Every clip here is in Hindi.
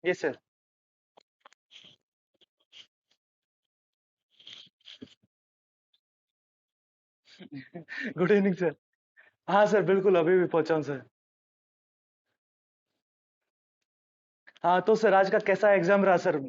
Yes sir. Good evening sir. हाँ सर, बिल्कुल अभी भी पहुंचा हूँ सर। हाँ तो सर, आज का कैसा एग्जाम रहा sir?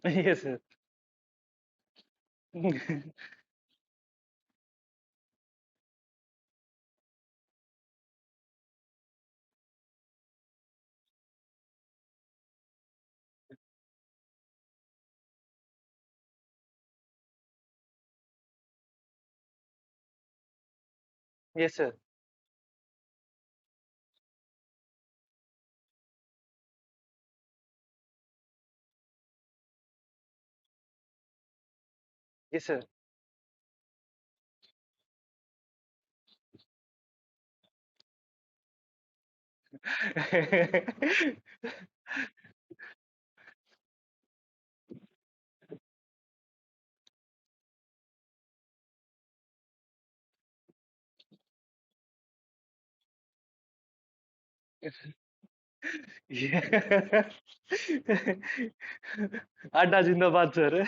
Yes sir. Yes sir. Yes sir. ये- अड्डा जिंदाबाद सर।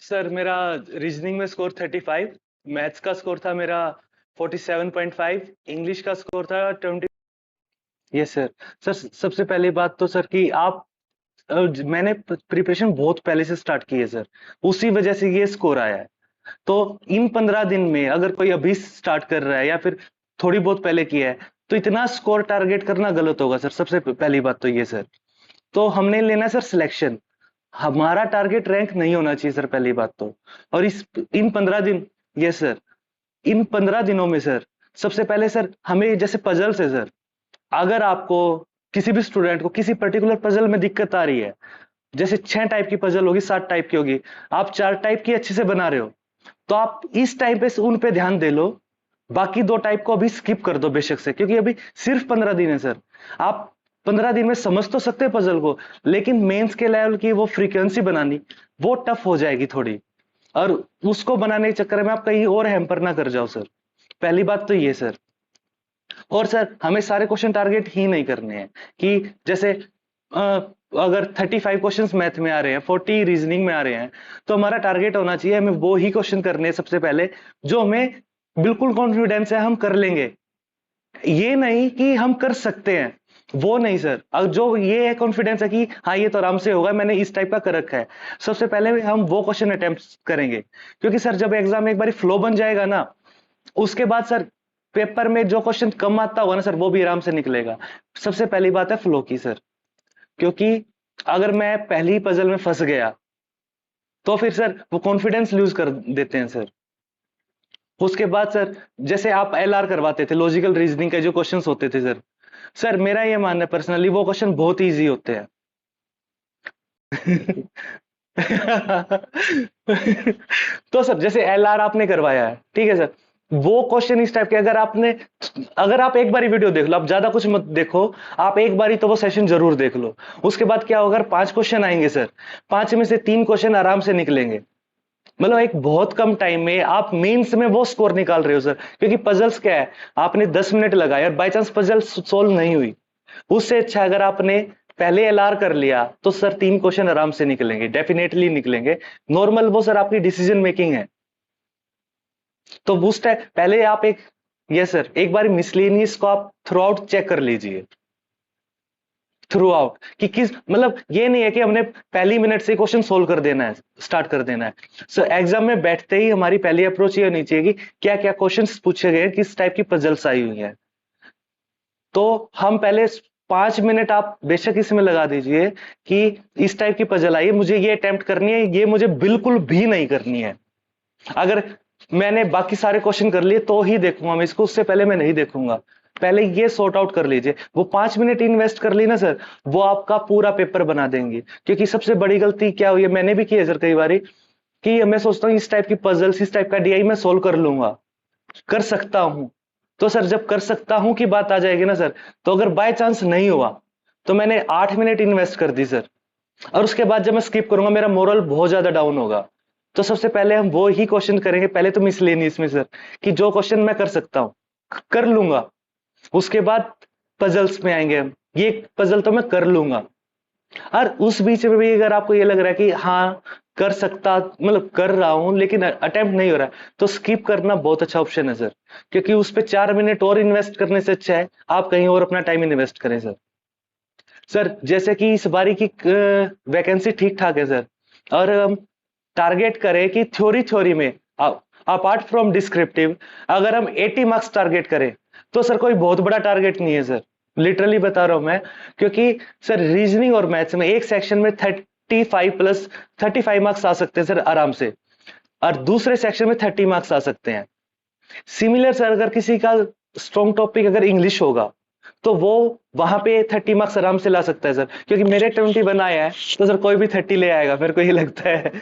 सर मेरा रीजनिंग में स्कोर 35, मैथ्स का स्कोर था मेरा 47.5, इंग्लिश का स्कोर था 20। Yes sir. सर सबसे पहली बात तो सर कि आप मैंने प्रिपरेशन बहुत पहले से स्टार्ट की है सर, उसी वजह से ये स्कोर आया है। तो इन 15 दिन में अगर कोई अभी स्टार्ट कर रहा है या फिर थोड़ी बहुत पहले किया है, तो इतना स्कोर टारगेट करना गलत होगा सर। सबसे पहली बात तो ये सर। तो हमने लेना है सर सिलेक्शन। हमारा टारगेट रैंक नहीं होना चाहिए सर, पहली बात तो। और इस इन 15 दिन, यस सर, इन 15 दिनों में सर, सबसे पहले सर हमें जैसे पजल्स है सर, अगर आपको किसी भी स्टूडेंट को किसी पर्टिकुलर पजल में दिक्कत आ रही है, जैसे 6 टाइप की पजल होगी, 7 टाइप की होगी, आप 4 टाइप की अच्छे से बना रहे हो, तो आप इस टाइम पे उन पे ध्यान दे लो। बाकी 2 टाइप को अभी स्किप कर दो बेशक से, क्योंकि अभी सिर्फ 15 दिन है सर। आप 15 दिन में समझ तो सकते हैं पजल को, लेकिन मेंस के लेवल की वो फ्रीक्वेंसी बनानी, वो टफ हो जाएगी थोड़ी। और उसको बनाने के चक्कर में आप कहीं और हैम्पर ना कर जाओ सर। पहली बात तो ये सर। और सर हमें सारे क्वेश्चन टारगेट ही नहीं करने हैं कि जैसे अ, अगर 35 क्वेश्चन मैथ में आ रहे हैं, 40 रीजनिंग में आ रहे हैं, तो हमारा टारगेट होना चाहिए हमें वो ही क्वेश्चन करने हैं सबसे पहले, जो हमें बिल्कुल कॉन्फिडेंस है हम कर लेंगे। ये नहीं कि हम कर सकते हैं, वो नहीं सर। अब जो ये है कॉन्फिडेंस है कि हाँ ये तो आराम से होगा, मैंने इस टाइप का कर रखा है, सबसे पहले हम वो क्वेश्चन अटेम्प्ट करेंगे। क्योंकि सर जब एग्जाम एक बार फ्लो बन जाएगा ना, उसके बाद सर पेपर में जो क्वेश्चन कम आता होगा ना सर, वो भी आराम से निकलेगा। सबसे पहली बात है फ्लो की सर। क्योंकि अगर मैं पहली पजल में फंस गया, तो फिर सर वो कॉन्फिडेंस लूज कर देते हैं सर। उसके बाद सर, जैसे आप एलआर करवाते थे, लॉजिकल रीजनिंग के जो क्वेश्चंस होते थे सर, सर मेरा ये मानना है पर्सनली, वो क्वेश्चन बहुत इजी होते हैं। तो सर जैसे एलआर आपने करवाया है, ठीक है सर, वो क्वेश्चन इस टाइप के, अगर आप एक बारी वीडियो देख लो, आप ज्यादा कुछ मत देखो, आप एक बारी तो वो सेशन जरूर देख लो। उसके बाद क्या होगा, 5 क्वेश्चन आएंगे सर, 5 में से 3 क्वेश्चन आराम से निकलेंगे। मतलब एक बहुत कम टाइम में आप मेंस में वो स्कोर निकाल रहे हो सर। क्योंकि पजल्स क्या है, आपने 10 मिनट लगाए और बाई चांस पजल सोल्व नहीं हुई, उससे अच्छा अगर आपने पहले एलआर कर लिया, तो सर 3 क्वेश्चन आराम से निकलेंगे, डेफिनेटली निकलेंगे। नॉर्मल वो सर आपकी डिसीजन मेकिंग है। तो उस टाइम पहले आप एक, यस सर, एक बार मिसलेनियस को आप थ्रू आउट चेक कर लीजिए, थ्रू आउट, कि किस, मतलब ये नहीं है कि हमने पहली मिनट से क्वेश्चन सोल्व कर देना है, स्टार्ट कर देना है। सो एग्जाम में बैठते ही हमारी पहली अप्रोच ये होनी चाहिए कि क्या क्या क्वेश्चंस पूछे गए, किस टाइप की पजल्स आई हुई है। तो हम पहले 5 मिनट आप बेशक इसमें लगा दीजिए कि इस टाइप की पजल आई है, मुझे ये अटेम्प्ट करनी है, ये मुझे बिल्कुल भी नहीं करनी है। अगर मैंने बाकी सारे क्वेश्चन कर लिए तो ही देखूंगा मैं इसको, उससे पहले मैं नहीं देखूंगा। पहले ये सॉर्ट आउट कर लीजिए। वो 5 मिनट इन्वेस्ट कर ली ना सर, वो आपका पूरा पेपर बना देंगे। क्योंकि सबसे बड़ी गलती क्या हुई है, मैंने भी की है सर कई बारी, कि मैं सोचता हूँ इस टाइप की पजल्स, इस टाइप का डीआई मैं सोल्व कर लूंगा, कर सकता हूं। तो सर जब कर सकता हूं की बात आ जाएगी ना सर, तो अगर बाय चांस नहीं हुआ तो मैंने 8 मिनट इन्वेस्ट कर दी सर, और उसके बाद जब मैं स्किप करूंगा मेरा मोरल बहुत ज्यादा डाउन होगा। तो सबसे पहले हम वो ही क्वेश्चन करेंगे, पहले तो मिसलेनियस में सर, कि जो क्वेश्चन मैं कर सकता हूं कर लूंगा। उसके बाद पजल्स में आएंगे हम, ये पजल तो मैं कर लूंगा। और उस बीच में भी अगर आपको ये लग रहा है कि हाँ कर सकता, मतलब कर रहा हूं लेकिन अटेम्प्ट नहीं हो रहा है, तो स्किप करना बहुत अच्छा ऑप्शन है सर। क्योंकि उस पे 4 मिनट और इन्वेस्ट करने से अच्छा है आप कहीं और अपना टाइम इन्वेस्ट करें सर। सर जैसे कि इस बारी की वैकेंसी ठीक ठाक है सर, और हम टारगेट करें कि थ्योरी थ्योरी में अपार्ट फ्रॉम डिस्क्रिप्टिव अगर हम 80 मार्क्स टारगेट करें तो सर कोई बहुत बड़ा टारगेट नहीं है सर, लिटरली बता रहा हूं मैं। क्योंकि सर रीजनिंग और मैथ्स में एक सेक्शन में 35 मार्क्स आ सकते हैं सर आराम से, और दूसरे सेक्शन में 30 मार्क्स आ सकते हैं। सिमिलर सर अगर किसी का स्ट्रॉन्ग टॉपिक अगर इंग्लिश होगा तो वो वहां पे 30 मार्क्स आराम से ला सकता है सर, क्योंकि मेरे 20 बनाया है, तो सर कोई भी 30 ले आएगा मेरे को ये लगता है।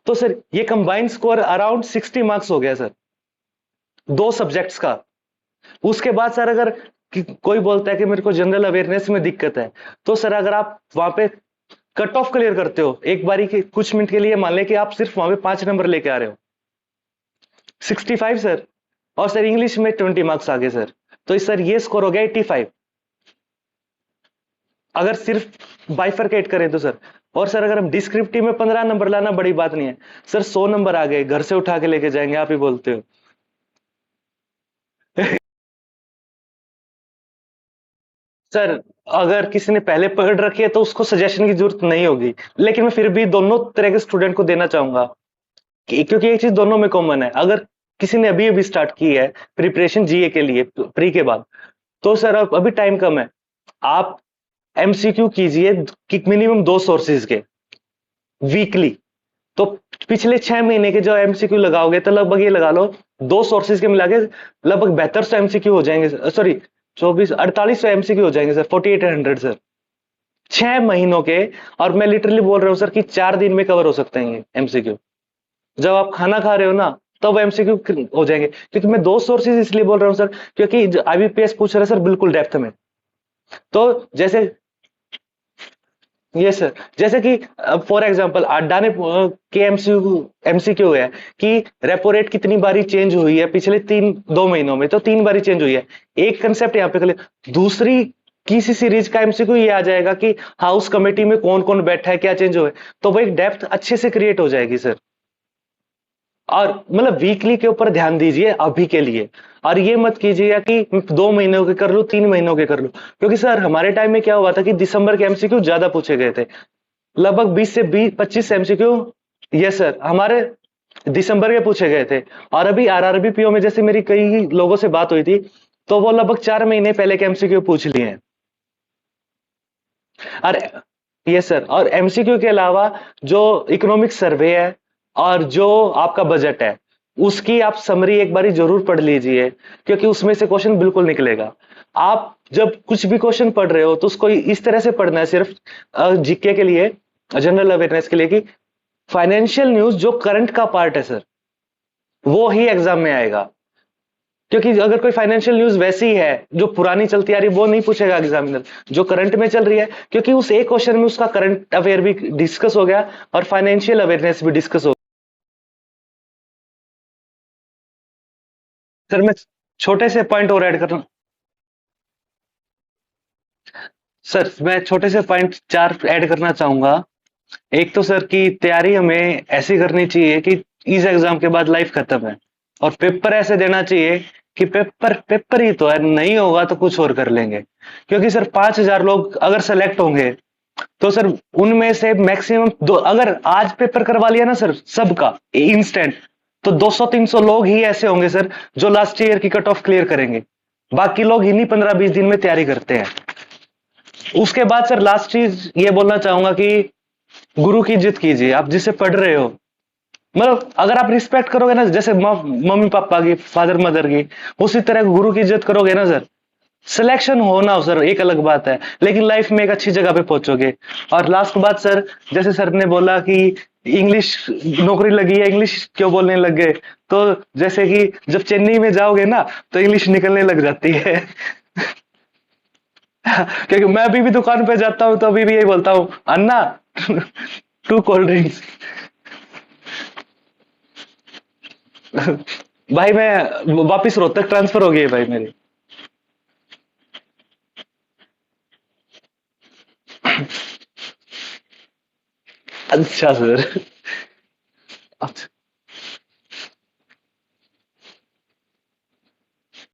तो सर ये कंबाइंड स्कोर अराउंड 60 मार्क्स हो गया सर, दो सब्जेक्ट्स का। उसके बाद सर अगर कोई बोलता है कि मेरे को जनरल अवेयरनेस में दिक्कत है, तो सर अगर आप वहां पे कट ऑफ क्लियर करते हो एक बारी के कुछ मिनट के लिए, मान ले कि आप सिर्फ वहां पे 5 नंबर लेके आ रहे हो, 65 सर, और सर इंग्लिश में 20 मार्क्स आ गए सर, तो सर ये स्कोर हो गया 85, अगर सिर्फ बाइफरकेट करें तो सर। और सर अगर हम डिस्क्रिप्टिव में 15 नंबर लाना बड़ी बात नहीं है सर, 100 नंबर आ गए घर से उठा के लेके जाएंगे, आप ही बोलते हो। सर अगर किसी ने पहले पकड़ रखी है तो उसको सजेशन की जरूरत नहीं होगी, लेकिन मैं फिर भी दोनों तरह के स्टूडेंट को देना चाहूंगा क्योंकि एक चीज दोनों में कॉमन है। अगर किसी ने अभी अभी स्टार्ट की है प्रिपरेशन जीए के लिए प्री के बाद, तो सर अब अभी टाइम कम है, आप एमसीक्यू कीजिए कि मिनिमम 2 सोर्सेज के वीकली। तो पिछले 6 महीने के जो एमसीक्यू लगाओगे तो लगभग ये लगा लो 2 सोर्सेज के मिला के लगभग 7200 एमसीक्यू हो जाएंगे, सॉरी 4800 एमसीक्यू हो जाएंगे सर, 4800 सर, 6 महीनों के। और मैं लिटरली बोल रहा हूँ सर कि 4 दिन में कवर हो सकते हैं ये एमसीक्यू, जब आप खाना खा रहे हो ना तब एमसीक्यू हो जाएंगे। क्योंकि मैं 2 सोर्सेज इसलिए बोल रहा हूँ सर, क्योंकि आईबीपीएस पूछ रहा है सर बिल्कुल डेप्थ में। तो जैसे ये सर, जैसे कि फॉर एग्जांपल अड्डा ने के एमसीक्यू है कि रेपो रेट कितनी बारी चेंज हुई है पिछले 2 महीनों में, तो 3 बारी चेंज हुई है। एक कंसेप्ट यहाँ पे कर, दूसरी किसी सीरीज का एमसीक्यू ये आ जाएगा कि हाउस कमेटी में कौन कौन बैठा है, क्या चेंज हुआ है, तो वो एक डेप्थ अच्छे से क्रिएट हो जाएगी सर। और मतलब वीकली के ऊपर ध्यान दीजिए अभी के लिए, और ये मत कीजिए कि 2 महीनों के कर लूं 3 महीनों के कर लूं। क्योंकि सर हमारे टाइम में क्या हुआ था कि दिसंबर के एमसीक्यू ज्यादा पूछे गए थे, लगभग 20 से 25 एमसीक्यू। यस सर, हमारे दिसंबर के पूछे गए थे। और अभी आरआरबी पीओ में जैसे मेरी कई लोगों से बात हुई थी, तो वो लगभग 4 महीने पहले के एमसीक्यू पूछ लिए हैं। और यस सर, और एमसीक्यू के अलावा जो इकोनॉमिक सर्वे है और जो आपका बजट है, उसकी आप समरी एक बारी जरूर पढ़ लीजिए, क्योंकि उसमें से क्वेश्चन बिल्कुल निकलेगा। आप जब कुछ भी क्वेश्चन पढ़ रहे हो तो उसको इस तरह से पढ़ना है, सिर्फ जीके के लिए, जनरल अवेयरनेस के लिए, कि फाइनेंशियल न्यूज जो करंट का पार्ट है सर, वो ही एग्जाम में आएगा। क्योंकि अगर कोई फाइनेंशियल न्यूज वैसी है जो पुरानी चलती आ रही, वो नहीं पूछेगा एग्जामिनर, जो करंट में चल रही है। क्योंकि उस एक क्वेश्चन में उसका करंट अफेयर भी डिस्कस हो गया और फाइनेंशियल अवेयरनेस भी डिस्कस हो गया। सर मैं छोटे से पॉइंट और ऐड कर रहा हूँ। सर मैं छोटे से पॉइंट 4 ऐड करना चाहूंगा। एक तो सर की तैयारी हमें ऐसी करनी चाहिए कि इस एग्जाम के बाद लाइफ खत्म है, और पेपर ऐसे देना चाहिए कि पेपर पेपर ही तो है, नहीं होगा तो कुछ और कर लेंगे। क्योंकि सर 5,000 लोग अगर सेलेक्ट होंगे तो सर उनमें से मैक्सिमम दो, अगर आज पेपर करवा लिया ना सर सबका इंस्टेंट, तो 200-300 लोग ही ऐसे होंगे सर जो लास्ट ईयर की कट ऑफ क्लियर करेंगे। बाकी लोग इन्हीं 15-20 दिन में तैयारी करते हैं। उसके बाद सर लास्ट चीज ये बोलना चाहूंगा कि गुरु की इज्जत कीजिए, आप जिससे पढ़ रहे हो। मतलब अगर आप रिस्पेक्ट करोगे ना, जैसे मम्मी पापा की, फादर मदर की, उसी तरह गुरु की इज्जत करोगे ना सर, सिलेक्शन होना हो सर एक अलग बात है, लेकिन लाइफ में एक अच्छी जगह पे पहुंचोगे। और लास्ट बात सर, जैसे सर ने बोला कि इंग्लिश नौकरी लगी है, इंग्लिश क्यों बोलने लग गए, तो जैसे कि जब चेन्नई में जाओगे ना, तो इंग्लिश निकलने लग जाती है। क्योंकि मैं अभी भी दुकान पे जाता हूँ तो अभी भी यही बोलता हूँ, अन्ना, टू कोल्ड ड्रिंक्स। भाई मैं वापिस रोहतक ट्रांसफर हो गई है भाई मेरी। अच्छा सर। अच्छा।